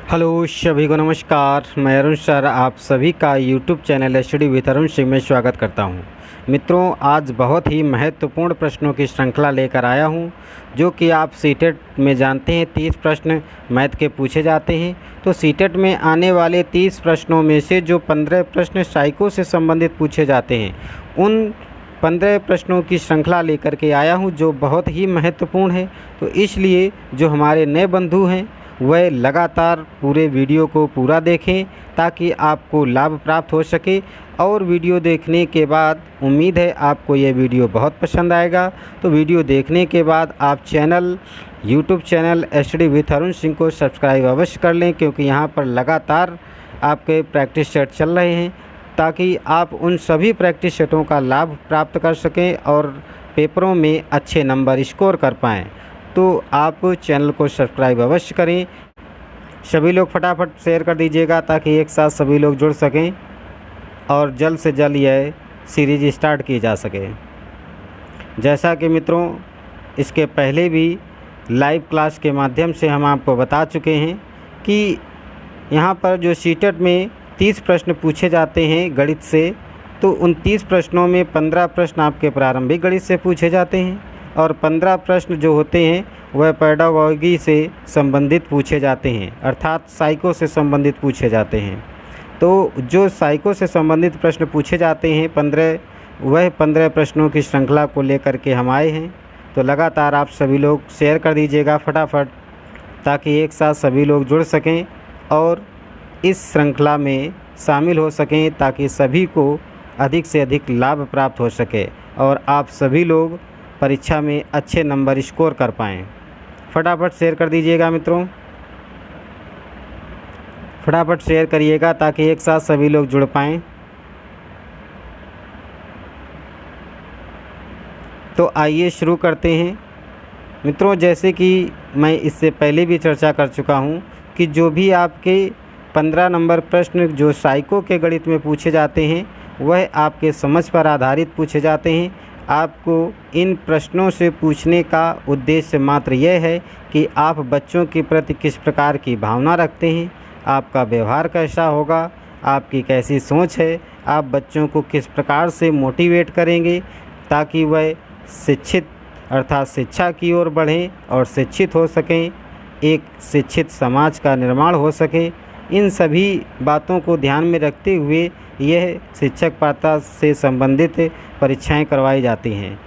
Hello सभी को नमस्कार। मैं अरुण सर आप सभी का YouTube channel study with Arun Singh में स्वागत करता हूं। मित्रों, आज बहुत ही महत्वपूर्ण प्रश्नों की श्रृंखला लेकर आया हूं, जो कि आप सीटेट में जानते हैं 30 प्रश्न मैथ के पूछे जाते हैं। तो सीटेट में आने वाले 30 प्रश्नों में से जो 15 प्रश्न साइको से संबंधित पूछे जाते हैं, उन 15 प्रश्नों की श्रृंखला लेकर के आया हूं, जो बहुत ही महत्वपूर्ण है। तो इसलिए जो हमारे नए बंधु हैं वह लगातार पूरे वीडियो को पूरा देखें, ताकि आपको लाभ प्राप्त हो सके। और वीडियो देखने के बाद उम्मीद है आपको यह वीडियो बहुत पसंद आएगा। तो वीडियो देखने के बाद आप YouTube channel study with Arun Singh को सब्सक्राइब अवश्य कर लें, क्योंकि यहाँ पर लगातार आपके प्रैक्टिस सेट चल रहे हैं, ताकि आप उन सभी प्रैक्टिस सेटों का लाभ प्राप्त कर सकें और पेपरों में अच्छे नंबर स्कोर कर पाएँ। तो आप चैनल को सब्सक्राइब अवश्य करें। सभी लोग फटाफट शेयर कर दीजिएगा, ताकि एक साथ सभी लोग जुड़ सकें और जल्द से जल्द यह सीरीज स्टार्ट की जा सके। जैसा कि मित्रों, इसके पहले भी लाइव क्लास के माध्यम से हम आपको बता चुके हैं कि यहाँ पर जो सीटेट में 30 प्रश्न पूछे जाते हैं गणित से, तो उन 30 प्रश्नों में 15 प्रश्न आपके प्रारंभिक गणित से पूछे जाते हैं और 15 प्रश्न जो होते हैं वह पेडागॉजी से संबंधित पूछे जाते हैं, अर्थात साइको से संबंधित पूछे जाते हैं। तो जो साइको से संबंधित प्रश्न पूछे जाते हैं 15 प्रश्नों की श्रृंखला को लेकर के हम आए हैं। तो लगातार आप सभी लोग शेयर कर दीजिएगा फटाफट, ताकि एक साथ सभी लोग जुड़ सकें और इस श्रृंखला में शामिल हो सकें, ताकि सभी को अधिक से अधिक लाभ प्राप्त हो सके और आप सभी लोग परीक्षा में अच्छे नंबर स्कोर कर पाएँ। फटाफट शेयर कर दीजिएगा मित्रों, फटाफट शेयर करिएगा, ताकि एक साथ सभी लोग जुड़ पाएँ। तो आइए शुरू करते हैं मित्रों। जैसे कि मैं इससे पहले भी चर्चा कर चुका हूं कि जो भी आपके 15 नंबर प्रश्न जो साइको के गणित में पूछे जाते हैं, वह आपके समझ पर आधारित पूछे जाते हैं। आपको इन प्रश्नों से पूछने का उद्देश्य मात्र यह है कि आप बच्चों के प्रति किस प्रकार की भावना रखते हैं, आपका व्यवहार कैसा होगा, आपकी कैसी सोच है, आप बच्चों को किस प्रकार से मोटिवेट करेंगे ताकि वह शिक्षित अर्थात शिक्षा की ओर बढ़ें और शिक्षित हो सकें, एक शिक्षित समाज का निर्माण हो सके। इन सभी बातों को ध्यान में रखते हुए यह शिक्षक पात्रता से संबंधित परीक्षाएं करवाई जाती हैं।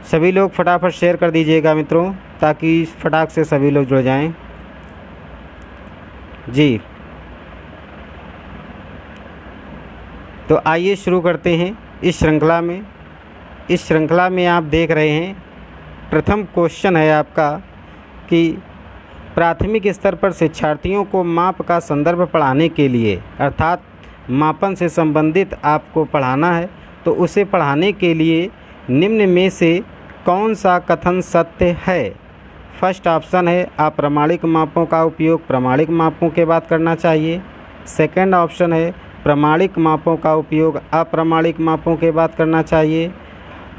सभी लोग फटाफट शेयर कर दीजिएगा मित्रों, ताकि फटाक से सभी लोग जुड़ जाएं। जी, तो आइए शुरू करते हैं इस श्रृंखला में आप देख रहे हैं प्रथम क्वेश्चन है आपका कि प्राथमिक स्तर पर शिक्षार्थियों को माप का संदर्भ पढ़ाने के लिए, अर्थात मापन से संबंधित आपको पढ़ाना है, तो उसे पढ़ाने के लिए निम्न में से कौन सा कथन सत्य है। फर्स्ट ऑप्शन है अप्रामाणिक मापों का उपयोग प्रामाणिक मापों के बाद करना चाहिए। सेकंड ऑप्शन है प्रामाणिक मापों का उपयोग अप्रामाणिक मापों के बाद करना चाहिए।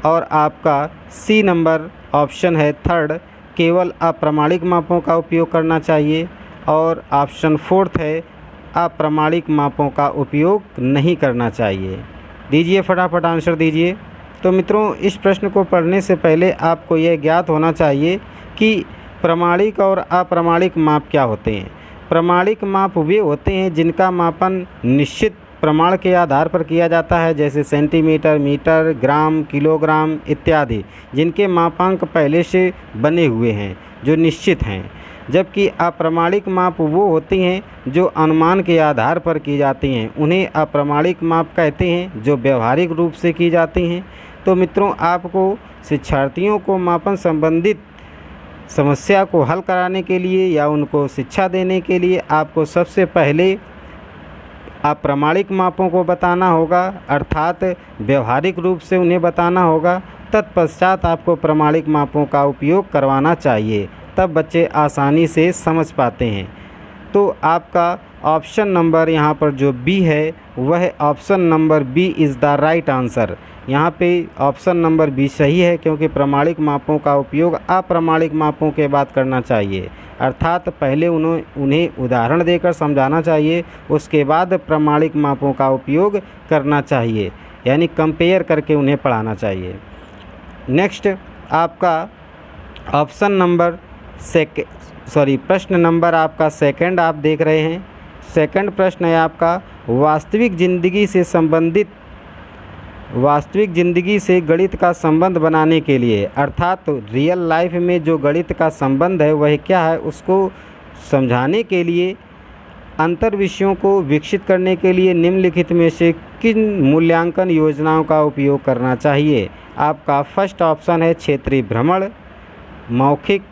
और आपका सी नंबर ऑप्शन है थर्ड, केवल अप्रामाणिक मापों का उपयोग करना चाहिए। और ऑप्शन फोर्थ है अप्रामाणिक मापों का उपयोग नहीं करना चाहिए। दीजिए फटाफट आंसर दीजिए। तो मित्रों, इस प्रश्न को पढ़ने से पहले आपको यह ज्ञात होना चाहिए कि प्रामाणिक और अप्रामाणिक माप क्या होते हैं। प्रामाणिक माप वे होते हैं जिनका मापन निश्चित प्रमाण के आधार पर किया जाता है, जैसे सेंटीमीटर, मीटर, ग्राम, किलोग्राम इत्यादि, जिनके मापांक पहले से बने हुए हैं, जो निश्चित हैं। जबकि अप्रामाणिक माप वो होती हैं जो अनुमान के आधार पर की जाती हैं, उन्हें अप्रामाणिक माप कहते हैं, जो व्यवहारिक रूप से की जाती हैं। तो मित्रों, आपको शिक्षार्थियों को मापन संबंधित समस्या को हल कराने के लिए या उनको शिक्षा देने के लिए आपको सबसे पहले अप्रामाणिक मापों को बताना होगा, अर्थात व्यवहारिक रूप से उन्हें बताना होगा। तत्पश्चात आपको प्रामाणिक मापों का उपयोग करवाना चाहिए, तब बच्चे आसानी से समझ पाते हैं। तो आपका ऑप्शन नंबर यहाँ पर जो बी है, वह option number B is the right answer. यहाँ पे ऑप्शन नंबर बी सही है, क्योंकि प्रामाणिक मापों का उपयोग अप्रामाणिक मापों के बाद करना चाहिए। अर्थात पहले उन्हें उदाहरण देकर समझाना चाहिए, उसके बाद प्रमाणिक मापों का उपयोग करना चाहिए, यानी कंपेयर करके उन्हें पढ़ाना चाहिए। नेक्स्ट आपका ऑप्शन नंबर प्रश्न नंबर आपका सेकंड आप देख रहे हैं। सेकंड प्रश्न है आपका वास्तविक ज़िंदगी से गणित का संबंध बनाने के लिए, अर्थात रियल लाइफ में जो गणित का संबंध है वह क्या है, उसको समझाने के लिए अंतर विषयों को विकसित करने के लिए निम्नलिखित में से किन मूल्यांकन योजनाओं का उपयोग करना चाहिए। आपका फर्स्ट ऑप्शन है क्षेत्रीय भ्रमण, मौखिक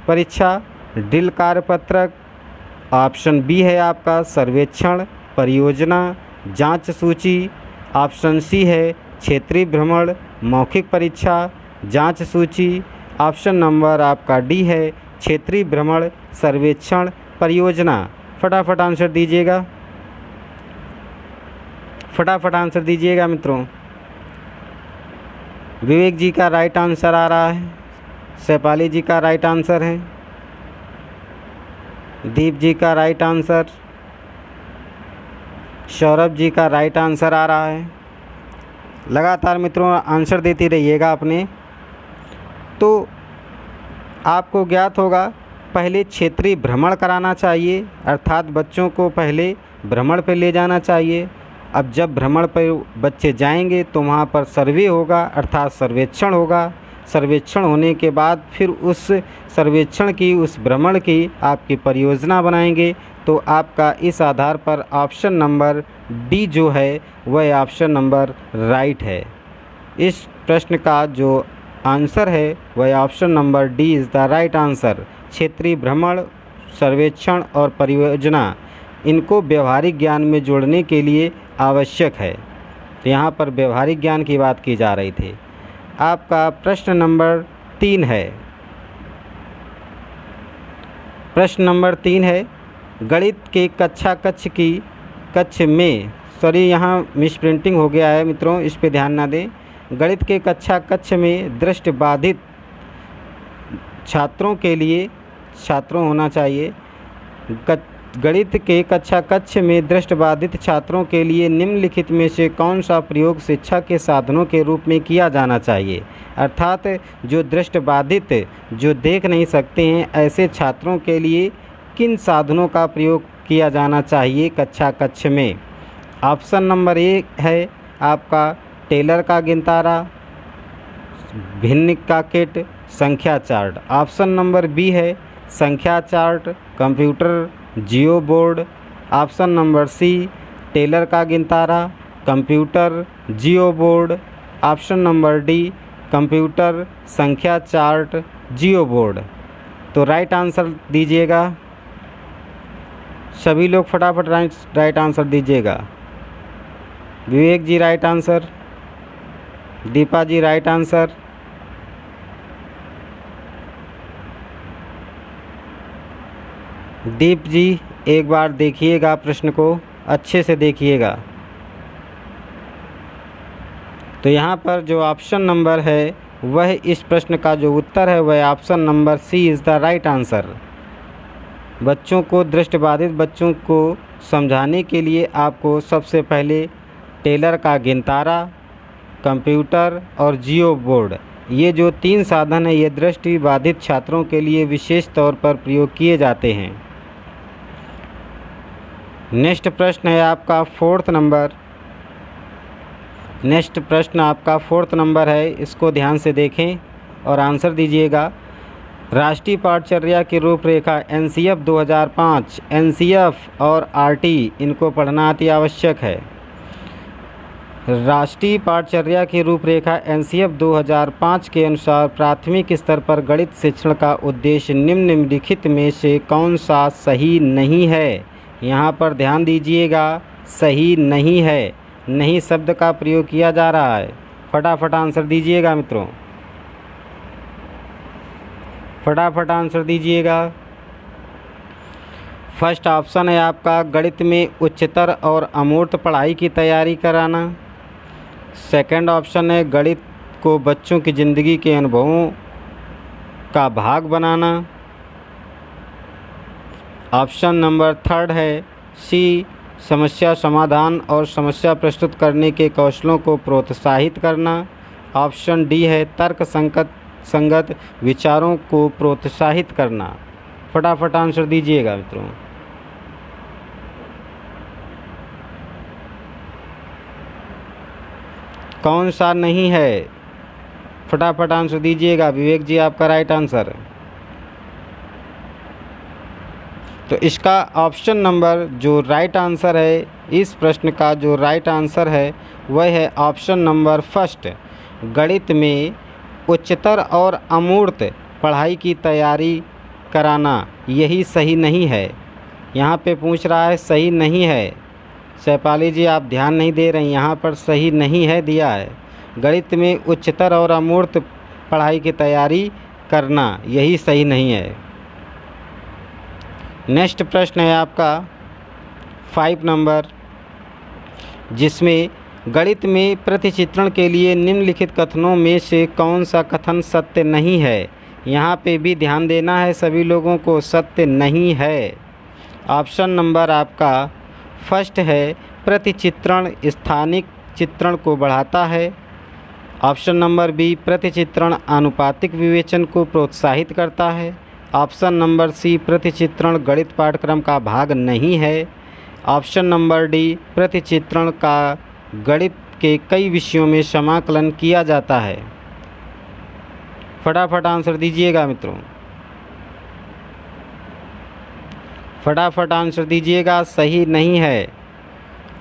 परीक्षा, ड्रिल कार्यपत्रक। ऑप्शन बी है आपका सर्वेक्षण, परियोजना, जांच सूची। ऑप्शन सी है क्षेत्रीय भ्रमण, मौखिक परीक्षा, जांच सूची। ऑप्शन नंबर आपका डी है क्षेत्रीय भ्रमण, सर्वेक्षण, परियोजना। फटाफट आंसर दीजिएगा, फटाफट आंसर दीजिएगा मित्रों। विवेक जी का राइट आंसर आ रहा है, सैपाली जी का राइट आंसर है, दीप जी का राइट आंसर, सौरभ जी का राइट आंसर आ रहा है। लगातार मित्रों आंसर देते रहिएगा अपने। तो आपको ज्ञात होगा पहले क्षेत्रीय भ्रमण कराना चाहिए, अर्थात बच्चों को पहले भ्रमण पर ले जाना चाहिए। अब जब भ्रमण पर बच्चे जाएंगे तो वहाँ पर सर्वे होगा, अर्थात सर्वेक्षण होगा। सर्वेक्षण होने के बाद फिर उस सर्वेक्षण की, उस भ्रमण की आपकी परियोजना बनाएंगे। तो आपका इस आधार पर ऑप्शन नंबर डी जो है वह ऑप्शन नंबर राइट है। इस प्रश्न का जो आंसर है वह option number D is the right answer. क्षेत्रीय भ्रमण, सर्वेक्षण और परियोजना इनको व्यवहारिक ज्ञान में जोड़ने के लिए आवश्यक है। तो यहाँ पर व्यवहारिक ज्ञान की बात की जा रही थी। आपका प्रश्न नंबर 3 है। प्रश्न नंबर 3 है गणित के कक्ष में यहाँ मिसप्रिंटिंग हो गया है मित्रों, इस पे ध्यान ना दें। गणित के कक्ष में दृष्टिबाधित छात्रों होना चाहिए। गणित के कक्ष में दृष्टिबाधित छात्रों के लिए निम्नलिखित में से कौन सा प्रयोग शिक्षा के साधनों के रूप में किया जाना चाहिए। अर्थात जो दृष्टिबाधित, जो देख नहीं सकते हैं, ऐसे छात्रों के लिए किन साधनों का प्रयोग किया जाना चाहिए कक्ष में। ऑप्शन नंबर 1 है आपका टेलर का गिनतारा, भिन्न का किट, संख्या चार्ट। ऑप्शन नंबर बी है संख्या chart, computer, geo board. Option number C Taylor का गिनतारा, computer, geo board. Option number D computer, संख्या चार्ट, जियो बोर्ड। तो राइट आंसर दीजिएगा सभी लोग, फटाफट राइट आंसर दीजिएगा। Vivek ji right answer, Deepa ji right answer, Deep ji एक बार देखिएगा, प्रश्न को अच्छे से देखिएगा। तो यहाँ पर जो ऑप्शन नंबर है वह इस प्रश्न का जो उत्तर है वह option number C is the right answer. बच्चों को, दृष्टिबाधित बच्चों को समझाने के लिए आपको सबसे पहले टेलर का गिनतारा, कंप्यूटर और जियो बोर्ड, ये जो 3 साधन है ये दृष्टिबाधित छात्रों के लिए विशेष तौर पर प्रयोग किए जाते हैं। नेक्स्ट प्रश्न है आपका 4th नंबर। नेक्स्ट प्रश्न आपका 4th नंबर है, इसको ध्यान से देखें और आंसर दीजिएगा। राष्ट्रीय पाठचर्या की रूपरेखा एनसीएफ 2005, एनसीएफ और आरटी इनको पढ़ना अति आवश्यक है। राष्ट्रीय पाठचर्या की रूपरेखा एनसीएफ 2005 के अनुसार प्राथमिक स्तर पर गणित शिक्षण का उद्देश्य निम्नलिखित में से कौन सा सही नहीं है। यहाँ पर ध्यान दीजिएगा, सही नहीं है, नहीं शब्द का प्रयोग किया जा रहा है। फटाफट आंसर दीजिएगा मित्रों, फटाफट आंसर दीजिएगा। फर्स्ट ऑप्शन है आपका गणित में उच्चतर और अमूर्त पढ़ाई की तैयारी कराना। सेकंड ऑप्शन है गणित को बच्चों की ज़िंदगी के अनुभवों का भाग बनाना। ऑप्शन नंबर थर्ड है सी, समस्या समाधान और समस्या प्रस्तुत करने के कौशलों को प्रोत्साहित करना। ऑप्शन डी है तर्क संगत विचारों को प्रोत्साहित करना। फटाफट आंसर दीजिएगा मित्रों। कौन सा नहीं है? फटाफट आंसर दीजिएगा। विवेक जी आपका राइट आंसर। तो इसका ऑप्शन नंबर जो राइट आंसर है, इस प्रश्न का जो राइट आंसर है वह है ऑप्शन नंबर फर्स्ट, गणित में उच्चतर और अमूर्त पढ़ाई की तैयारी कराना। यही सही नहीं है। यहाँ पे पूछ रहा है सही नहीं है। शैपाली जी आप ध्यान नहीं दे रहे हैं, यहाँ पर सही नहीं है दिया है। गणित में उच्चतर और अमूर्त पढ़ाई की तैयारी करना, यही सही नहीं है। नेक्स्ट प्रश्न है आपका 5 नंबर, जिसमें गणित में प्रतिचित्रण के लिए निम्नलिखित कथनों में से कौन सा कथन सत्य नहीं है। यहाँ पे भी ध्यान देना है सभी लोगों को, सत्य नहीं है। ऑप्शन नंबर आपका फर्स्ट है प्रतिचित्रण स्थानिक चित्रण को बढ़ाता है। ऑप्शन नंबर बी, प्रतिचित्रण आनुपातिक विवेचन को प्रोत्साहित करता है। ऑप्शन नंबर सी, प्रतिचित्रण गणित पाठ्यक्रम का भाग नहीं है। ऑप्शन नंबर डी, प्रतिचित्रण का गणित के कई विषयों में समाकलन किया जाता है। फटाफट आंसर दीजिएगा मित्रों, फटाफट आंसर दीजिएगा। सही नहीं है।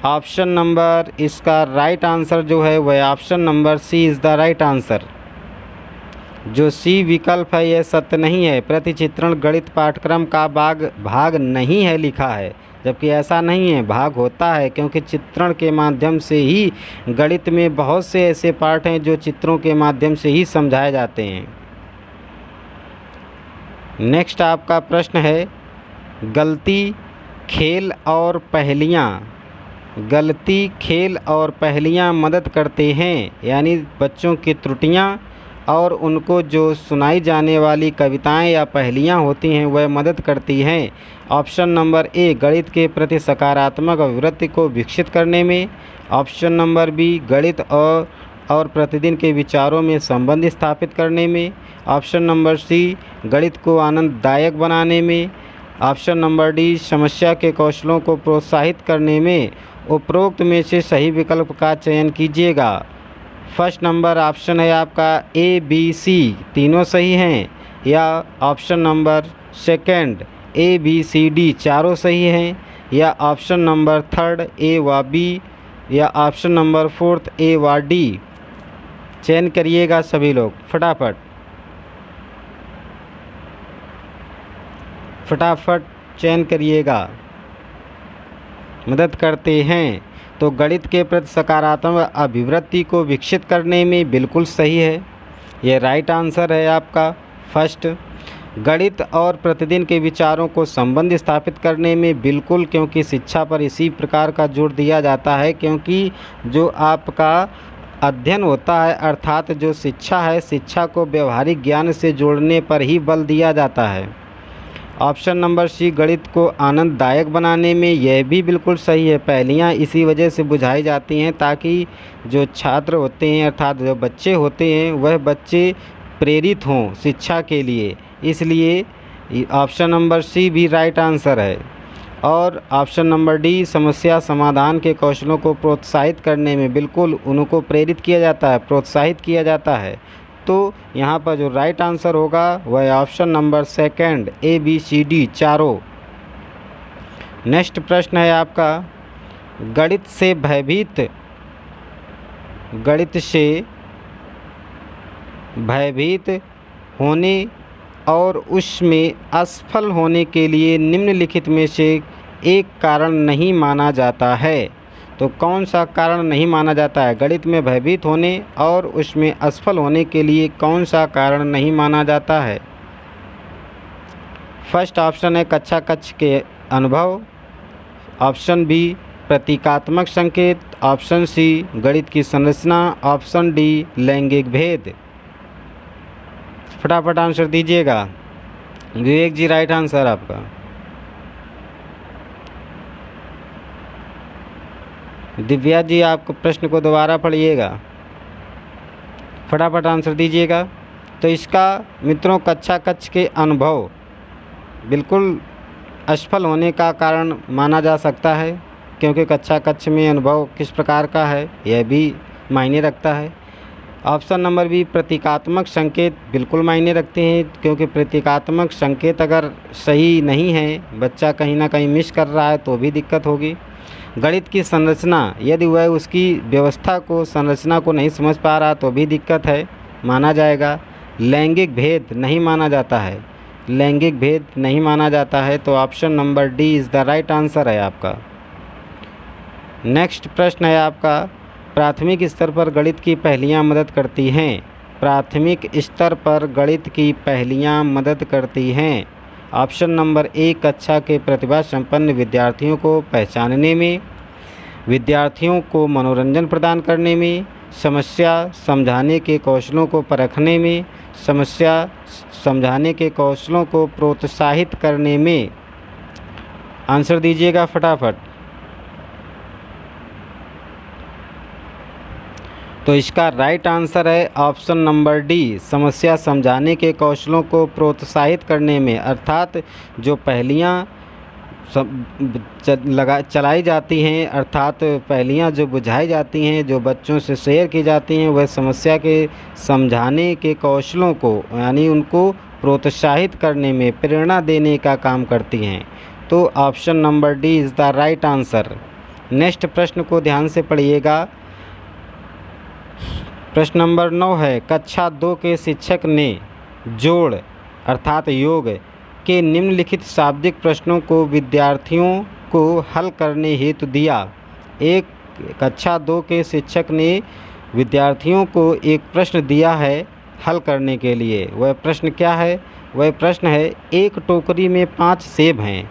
ऑप्शन नंबर इसका राइट आंसर जो है वह option number C is the right answer. जो सी विकल्प है यह सत्य नहीं है। प्रतिचित्रण गणित पाठ्यक्रम का भाग नहीं है लिखा है, जबकि ऐसा नहीं है, भाग होता है, क्योंकि चित्रण के माध्यम से ही गणित में बहुत से ऐसे पाठ हैं जो चित्रों के माध्यम से ही समझाए जाते हैं। नेक्स्ट आपका प्रश्न है गलती, खेल और पहेलियाँ। गलती, खेल और पहेलियाँ मदद करते हैं, यानी बच्चों की त्रुटियाँ और उनको जो सुनाई जाने वाली कविताएं या पहेलियां होती हैं वह मदद करती हैं। ऑप्शन नंबर ए, गणित के प्रति सकारात्मक अभिवृत्ति को विकसित करने में। ऑप्शन नंबर बी, गणित और प्रतिदिन के विचारों में संबंध स्थापित करने में। ऑप्शन नंबर सी, गणित को आनंददायक बनाने में। ऑप्शन नंबर डी, समस्या के कौशलों को प्रोत्साहित करने में। उपरोक्त में से सही विकल्प का चयन कीजिएगा। फर्स्ट नंबर ऑप्शन है आपका ए, बी, सी तीनों सही हैं, या option number second A, B, C, D चारों सही हैं, या ऑप्शन नंबर थर्ड ए व बी, या ऑप्शन नंबर फोर्थ ए व डी। चयन करिएगा सभी लोग, फटाफट फटाफट चयन करिएगा। मदद करते हैं तो गणित के प्रति सकारात्मक अभिवृत्ति को विकसित करने में बिल्कुल सही है, यह राइट आंसर है आपका फर्स्ट। गणित और प्रतिदिन के विचारों को संबंध स्थापित करने में बिल्कुल, क्योंकि शिक्षा पर इसी प्रकार का जोर दिया जाता है, क्योंकि जो आपका अध्ययन होता है अर्थात जो शिक्षा है, शिक्षा को व्यवहारिक ज्ञान से जोड़ने पर ही बल दिया जाता है। ऑप्शन नंबर सी, गणित को आनंददायक बनाने में, यह भी बिल्कुल सही है। पहेलियाँ इसी वजह से बुझाई जाती हैं ताकि जो छात्र होते हैं अर्थात जो बच्चे होते हैं वह बच्चे प्रेरित हों शिक्षा के लिए, इसलिए ऑप्शन नंबर सी भी राइट आंसर है। और ऑप्शन नंबर डी, समस्या समाधान के कौशलों को प्रोत्साहित करने में, बिल्कुल उनको प्रेरित किया जाता है, प्रोत्साहित किया जाता है। तो यहाँ पर जो राइट आंसर होगा वह option number second A, B, C, D चारों। नेक्स्ट प्रश्न है आपका गणित से भयभीत होने और उसमें असफल होने के लिए निम्नलिखित में से एक कारण नहीं माना जाता है। तो कौन सा कारण नहीं माना जाता है? गणित में भयभीत होने और उसमें असफल होने के लिए कौन सा कारण नहीं माना जाता है? फर्स्ट ऑप्शन है कक्षा कक्ष के अनुभव। ऑप्शन बी, प्रतीकात्मक संकेत। ऑप्शन सी, गणित की संरचना। ऑप्शन डी, लैंगिक भेद। फटाफट आंसर दीजिएगा। विवेक जी राइट आंसर आपका। दिव्या जी, आप प्रश्न को दोबारा पढ़िएगा, फटाफट आंसर दीजिएगा। तो इसका मित्रों कक्षा कक्ष के अनुभव बिल्कुल असफल होने का कारण माना जा सकता है, क्योंकि कक्षा कक्ष में अनुभव किस प्रकार का है यह भी मायने रखता है। ऑप्शन नंबर बी, प्रतीकात्मक संकेत बिल्कुल मायने रखते हैं, क्योंकि प्रतीकात्मक संकेत अगर सही नहीं है, बच्चा कहीं ना कहीं मिस कर रहा है तो भी दिक्कत होगी। गणित की संरचना, यदि वह उसकी व्यवस्था को संरचना को नहीं समझ पा रहा तो भी दिक्कत है, माना जाएगा। लैंगिक भेद नहीं माना जाता है, लैंगिक भेद नहीं माना जाता है, तो option number D is the right answer है आपका। नेक्स्ट प्रश्न है आपका, प्राथमिक स्तर पर गणित की पहेलियाँ मदद करती हैं। प्राथमिक स्तर पर गणित की पहेलियाँ मदद करती हैं। ऑप्शन नंबर ए, कक्षा के प्रतिभा संपन्न विद्यार्थियों को पहचानने में, विद्यार्थियों को मनोरंजन प्रदान करने में, समस्या समझाने के कौशलों को परखने में, समस्या समझाने के कौशलों को प्रोत्साहित करने में। आंसर दीजिएगा फटाफट। तो इसका राइट आंसर है ऑप्शन नंबर डी, समस्या समझाने के कौशलों को प्रोत्साहित करने में। अर्थात जो पहेलियाँ चलाई जाती हैं, अर्थात पहेलियाँ जो बुझाई जाती हैं, जो बच्चों से शेयर की जाती हैं, वह समस्या के समझाने के कौशलों को यानी उनको प्रोत्साहित करने में, प्रेरणा देने का काम करती हैं। तो option number D is the right answer. Next प्रश्न को ध्यान से पढ़िएगा। प्रश्न नंबर 9 है, कक्षा 2 के शिक्षक ने जोड़ अर्थात योग के निम्नलिखित शाब्दिक प्रश्नों को विद्यार्थियों को हल करने हेतु दिया। एक कक्षा 2 के शिक्षक ने विद्यार्थियों को एक प्रश्न दिया है हल करने के लिए। वह प्रश्न क्या है? वह प्रश्न है, एक टोकरी में 5 सेब हैं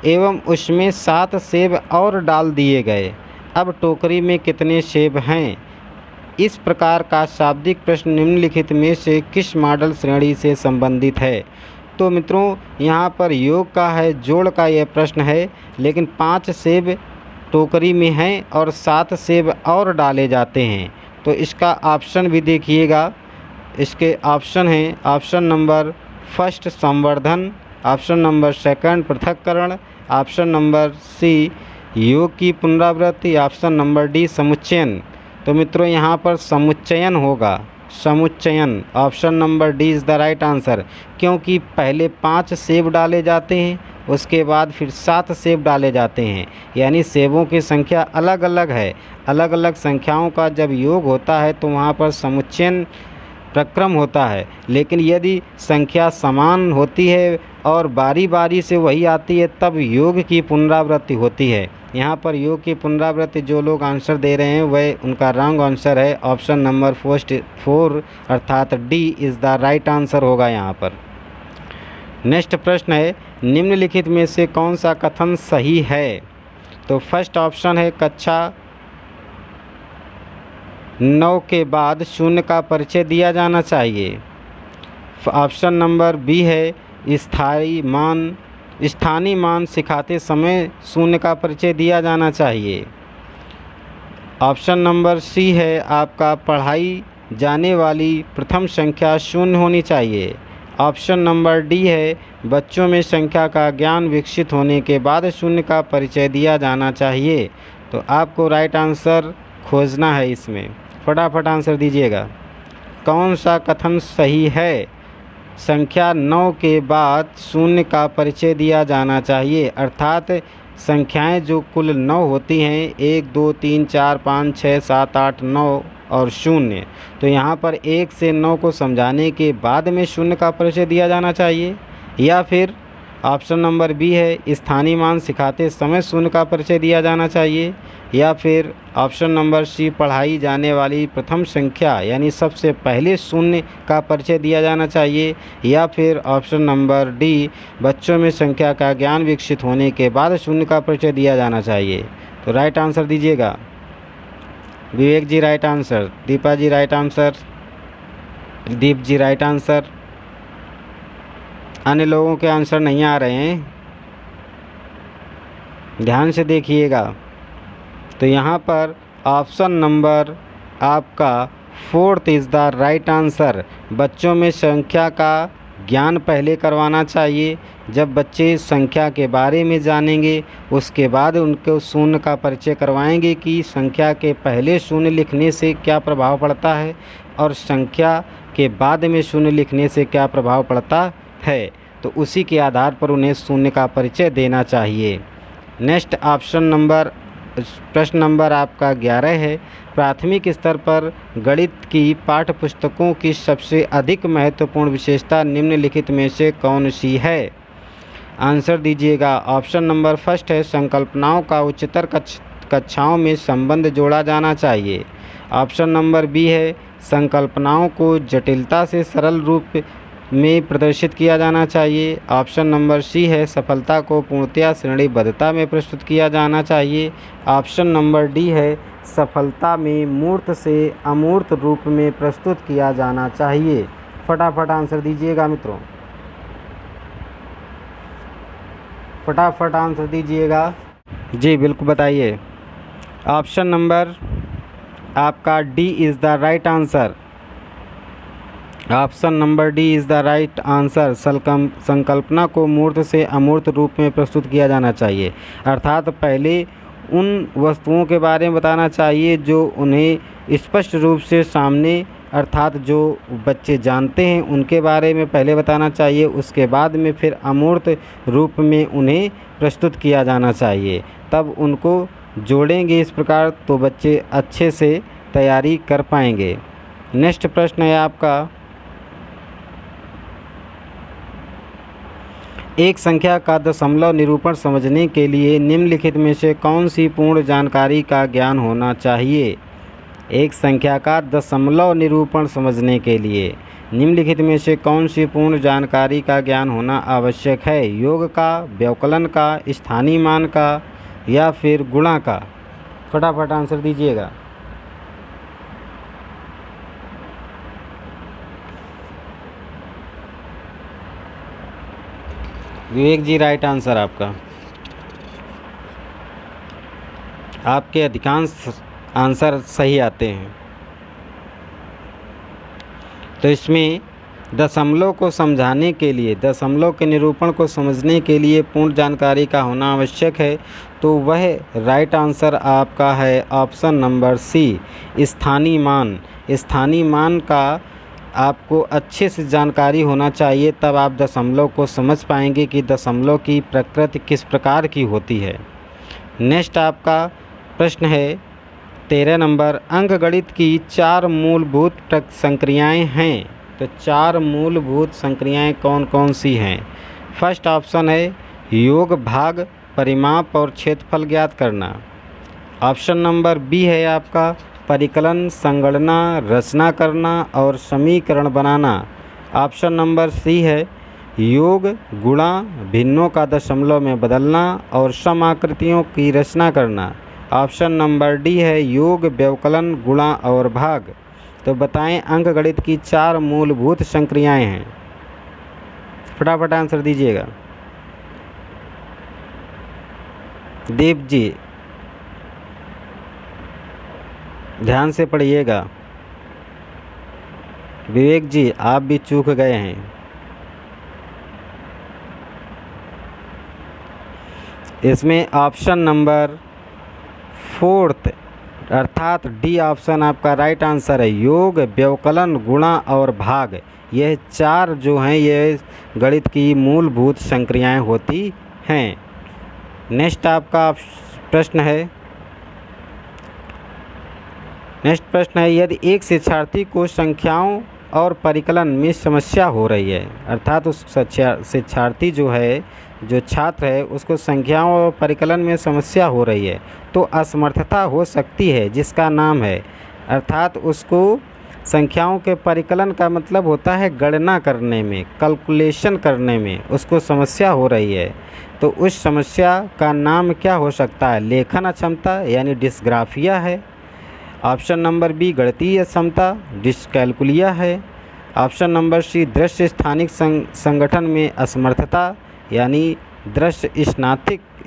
एवं उसमें 7 सेब और डाल दिए गए, अब टोकरी में कितने सेब हैं? इस प्रकार का शाब्दिक प्रश्न निम्नलिखित में से किस मॉडल श्रेणी से संबंधित है? तो मित्रों यहाँ पर योग का है, जोड़ का यह प्रश्न है, लेकिन 5 सेब टोकरी में हैं और 7 सेब और डाले जाते हैं। तो इसका ऑप्शन भी देखिएगा। इसके ऑप्शन हैं, ऑप्शन नंबर फर्स्ट संवर्धन, ऑप्शन नंबर सेकंड पृथक्करण, ऑप्शन नंबर सी योग की पुनरावृत्ति, ऑप्शन नंबर डी समुच्चयन। तो मित्रों यहाँ पर समुच्चयन होगा, समुच्चयन। Option number D is the right answer, क्योंकि पहले 5 सेब डाले जाते हैं, उसके बाद फिर 7 सेब डाले जाते हैं, यानी सेबों की संख्या अलग अलग है। अलग अलग संख्याओं का जब योग होता है तो वहाँ पर समुच्चयन प्रक्रम होता है। लेकिन यदि संख्या समान होती है और बारी बारी से वही आती है, तब योग की पुनरावृत्ति होती है। यहाँ पर योग की पुनरावृत्ति जो लोग आंसर दे रहे हैं वह उनका रॉन्ग आंसर है। ऑप्शन नंबर 4 अर्थात D is the right answer होगा यहाँ पर। नेक्स्ट प्रश्न है, निम्नलिखित में से कौन सा कथन सही है? तो फर्स्ट ऑप्शन है, कक्षा 9 के बाद शून्य का परिचय दिया जाना चाहिए। ऑप्शन नंबर बी है, स्थानीय मान सिखाते समय शून्य का परिचय दिया जाना चाहिए। ऑप्शन नंबर सी है आपका, पढ़ाई जाने वाली प्रथम संख्या शून्य होनी चाहिए। ऑप्शन नंबर डी है, बच्चों में संख्या का ज्ञान विकसित होने के बाद शून्य का परिचय दिया जाना चाहिए। तो आपको राइट आंसर खोजना है इसमें, फटाफट आंसर दीजिएगा। कौन सा कथन सही है? संख्या 9 के बाद शून्य का परिचय दिया जाना चाहिए, अर्थात संख्याएं जो कुल 9 होती हैं, 1 2 3 4 5 6 7 8 9 और 0, तो यहाँ पर 1 से 9 को समझाने के बाद में शून्य का परिचय दिया जाना चाहिए। या फिर ऑप्शन नंबर बी है, स्थानीय मान सिखाते समय शून्य का परिचय दिया जाना चाहिए। या फिर ऑप्शन नंबर सी, पढ़ाई जाने वाली प्रथम संख्या यानी सबसे पहले शून्य का परिचय दिया जाना चाहिए। या फिर ऑप्शन नंबर डी, बच्चों में संख्या का ज्ञान विकसित होने के बाद शून्य का परिचय दिया जाना चाहिए। तो राइट आंसर दीजिएगा। Vivek ji right answer, Deepa ji right answer, Deep जी राइट आंसर। अन्य लोगों के आंसर नहीं आ रहे हैं, ध्यान से देखिएगा। तो यहाँ पर ऑप्शन नंबर आपका 4th is the right answer. बच्चों में संख्या का ज्ञान पहले करवाना चाहिए। जब बच्चे संख्या के बारे में जानेंगे उसके बाद उनको शून्य का परिचय करवाएंगे कि संख्या के पहले शून्य लिखने से क्या प्रभाव पड़ता है और संख्या के बाद में शून्य लिखने से क्या प्रभाव पड़ता है, तो उसी के आधार पर उन्हें शून्य का परिचय देना चाहिए। नेक्स्ट प्रश्न नंबर आपका 11 है। प्राथमिक स्तर पर गणित की पाठ्य पुस्तकों की सबसे अधिक महत्वपूर्ण विशेषता निम्नलिखित में से कौन सी है? आंसर दीजिएगा। ऑप्शन नंबर फर्स्ट है संकल्पनाओं का उच्चतर कक्षाओं में संबंध जोड़ा जाना चाहिए। ऑप्शन नंबर बी है संकल्पनाओं को जटिलता से सरल रूप में प्रदर्शित किया जाना चाहिए। ऑप्शन नंबर सी है सफलता को पूर्णतया श्रेणीबद्धता में प्रस्तुत किया जाना चाहिए। ऑप्शन नंबर डी है सफलता में मूर्त से अमूर्त रूप में प्रस्तुत किया जाना चाहिए। फटाफट आंसर दीजिएगा मित्रों, फटाफट आंसर दीजिएगा। जी बिल्कुल बताइए। ऑप्शन नंबर आपका D is the right answer. Option number D is the right answer. संकल्पना को मूर्त से अमूर्त रूप में प्रस्तुत किया जाना चाहिए, अर्थात पहले उन वस्तुओं के बारे में बताना चाहिए जो उन्हें स्पष्ट रूप से सामने, अर्थात जो बच्चे जानते हैं उनके बारे में पहले बताना चाहिए, उसके बाद में फिर अमूर्त रूप में उन्हें प्रस्तुत किया जाना चाहिए। तब उनको जोड़ेंगे इस प्रकार तो बच्चे अच्छे से तैयारी कर पाएंगे। नेक्स्ट प्रश्न है आपका, एक संख्या का दशमलव निरूपण समझने के लिए निम्नलिखित में से कौन सी पूर्ण जानकारी का ज्ञान होना चाहिए? एक संख्या का दशमलव निरूपण समझने के लिए निम्नलिखित में से कौन सी पूर्ण जानकारी का ज्ञान होना आवश्यक है? योग का, व्यवकलन का, स्थानीय मान का या फिर गुणा का? फटाफट आंसर दीजिएगा। विवेक जी राइट आंसर आपका। आपके अधिकांश आंसर सही आते हैं। तो इसमें दशमलव को समझाने के लिए, दशमलव के निरूपण को समझने के लिए पूर्ण जानकारी का होना आवश्यक है, तो वह राइट आंसर आपका है ऑप्शन नंबर सी, स्थानीय मान। स्थानीय मान का आपको अच्छे से जानकारी होना चाहिए, तब आप दशमलव को समझ पाएंगे कि दशमलव की प्रकृति किस प्रकार की होती है। नेक्स्ट आपका प्रश्न है 13 नंबर, अंकगणित की 4 मूलभूत संक्रियाएं हैं, तो 4 मूलभूत संक्रियाएं कौन कौन सी हैं? फर्स्ट ऑप्शन है योग, भाग, परिमाप और क्षेत्रफल ज्ञात करना। ऑप्शन नंबर बी है आपका परिकलन, संगणना, रचना करना और समीकरण बनाना। ऑप्शन नंबर सी है योग, गुणा, भिन्नों का दशमलव में बदलना और सम आकृतियों की रचना करना। ऑप्शन नंबर डी है योग, व्यवकलन, गुणा और भाग। तो बताएं अंकगणित की 4 मूलभूत संक्रियाएं हैं। फटाफट आंसर दीजिएगा। दीप जी ध्यान से पढ़िएगा। विवेक जी आप भी चूक गए हैं। इसमें ऑप्शन नंबर 4th अर्थात डी ऑप्शन आपका राइट आंसर है। योग, व्यवकलन, गुणा और भाग, यह 4 जो हैं ये गणित की मूलभूत संक्रियाएं होती हैं। नेक्स्ट आपका प्रश्न है यदि एक शिक्षार्थी को संख्याओं और परिकलन में समस्या हो रही है, अर्थात उस शिक्षार्थी जो छात्र है उसको संख्याओं और परिकलन में समस्या हो रही है, तो असमर्थता हो सकती है जिसका नाम है, अर्थात उसको संख्याओं के परिकलन का मतलब होता है गणना करने में, कैलकुलेशन करने में उसको समस्या हो रही है, तो उस समस्या का नाम क्या हो सकता है? लेखन अक्षमता यानी डिस्ग्राफिया है। ऑप्शन नंबर बी गणितीय क्षमता, डिस्कैलकुलिया है। ऑप्शन नंबर सी दृश्य स्थानिक संगठन में असमर्थता यानी दृश्य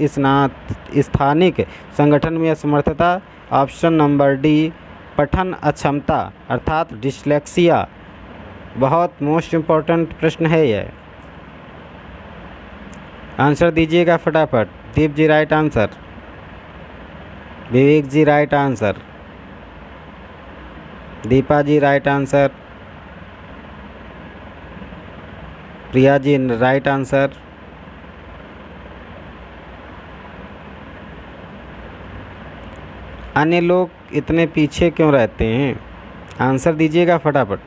स्थानिक संगठन में असमर्थता। ऑप्शन नंबर डी पठन अक्षमता अर्थात डिस्लेक्सिया। बहुत मोस्ट इम्पोर्टेंट प्रश्न है यह, आंसर दीजिएगा फटाफट। दीप जी राइट आंसर, विवेक ji right answer, Deepa ji right answer, Priya ji right answer, अन्य लोग इतने पीछे क्यों रहते हैं, आंसर दीजिएगा फटाफट।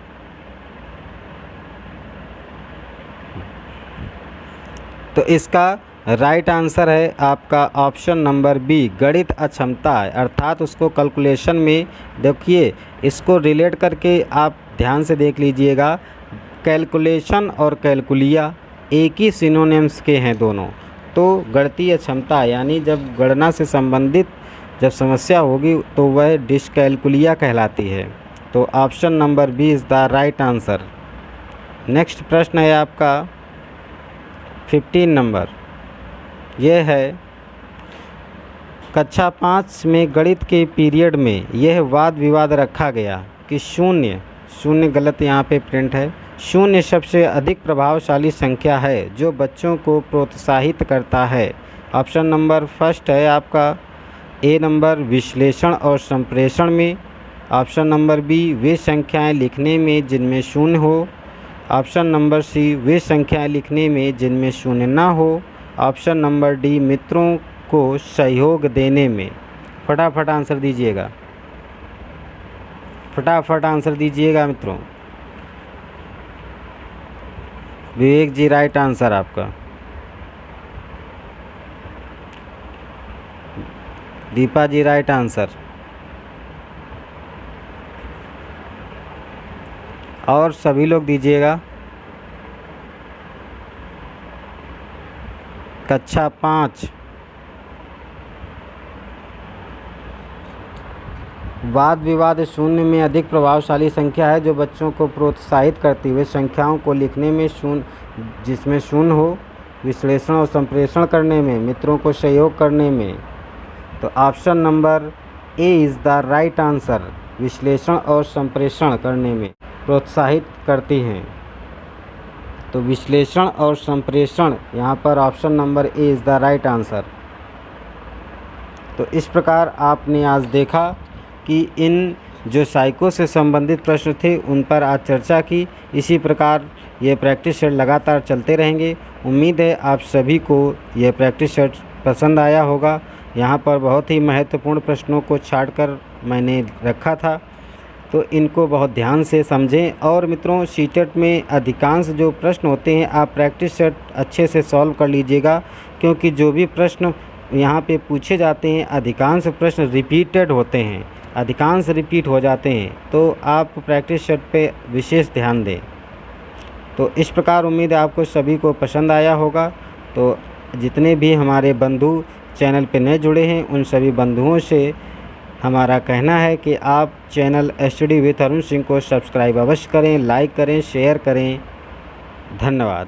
तो इसका राइट आंसर है आपका ऑप्शन नंबर बी गणित अक्षमता है, अर्थात उसको कैलकुलेशन में देखिए, इसको रिलेट करके आप ध्यान से देख लीजिएगा। कैलकुलेशन और कैलकुलिया एक ही सिनोनिम्स के हैं दोनों। तो गणितीय क्षमता यानी जब गणना से संबंधित जब समस्या होगी तो वह डिस्कैलकुलिया कहलाती है। तो option number B is the right answer. Next प्रश्न है आपका 15 नंबर, यह है कक्षा 5 में गणित के पीरियड में यह वाद विवाद रखा गया कि शून्य गलत यहाँ पे प्रिंट है। शून्य सबसे अधिक प्रभावशाली संख्या है जो बच्चों को प्रोत्साहित करता है। ऑप्शन नंबर फर्स्ट है आपका ए नंबर विश्लेषण और संप्रेषण में। ऑप्शन नंबर बी वे संख्याएं लिखने में जिनमें शून्य हो। ऑप्शन नंबर सी वे संख्याएं लिखने में जिनमें शून्य ना हो। ऑप्शन नंबर डी मित्रों को सहयोग देने में। फटाफट आंसर दीजिएगा, फटाफट आंसर दीजिएगा मित्रों। विवेक जी राइट आंसर आपका, दीपा जी राइट आंसर, और सभी लोग दीजिएगा। कक्षा 5 वाद विवाद शून्य में अधिक प्रभावशाली संख्या है जो बच्चों को प्रोत्साहित करती हुए संख्याओं को लिखने में शून्य जिसमें शून्य हो, विश्लेषण और संप्रेषण करने में, मित्रों को सहयोग करने में। तो option number A is the right answer. विश्लेषण और संप्रेषण करने में प्रोत्साहित करती हैं। तो विश्लेषण और संप्रेषण यहाँ पर option number A is the right answer. तो इस प्रकार आपने आज देखा कि इन जो साइको से संबंधित प्रश्न थे उन पर आज चर्चा की। इसी प्रकार ये प्रैक्टिस सेट लगातार चलते रहेंगे। उम्मीद है आप सभी को यह प्रैक्टिस सेट पसंद आया होगा। यहाँ पर बहुत ही महत्वपूर्ण प्रश्नों को छांटकर मैंने रखा था, तो इनको बहुत ध्यान से समझें। और मित्रों सीटेट में अधिकांश जो प्रश्न होते हैं आप प्रैक्टिस सेट अच्छे से सॉल्व कर लीजिएगा, क्योंकि जो भी प्रश्न यहाँ पे पूछे जाते हैं अधिकांश प्रश्न रिपीटेड होते हैं, अधिकांश रिपीट हो जाते हैं। तो आप प्रैक्टिस सेट पे विशेष ध्यान दें। तो इस प्रकार उम्मीद है आपको सभी को पसंद आया होगा। तो जितने भी हमारे बंधु चैनल पे नए जुड़े हैं उन सभी बंधुओं से हमारा कहना है कि आप channel study with Arun Singh को सब्सक्राइब अवश्य करें, लाइक करें, शेयर करें। धन्यवाद।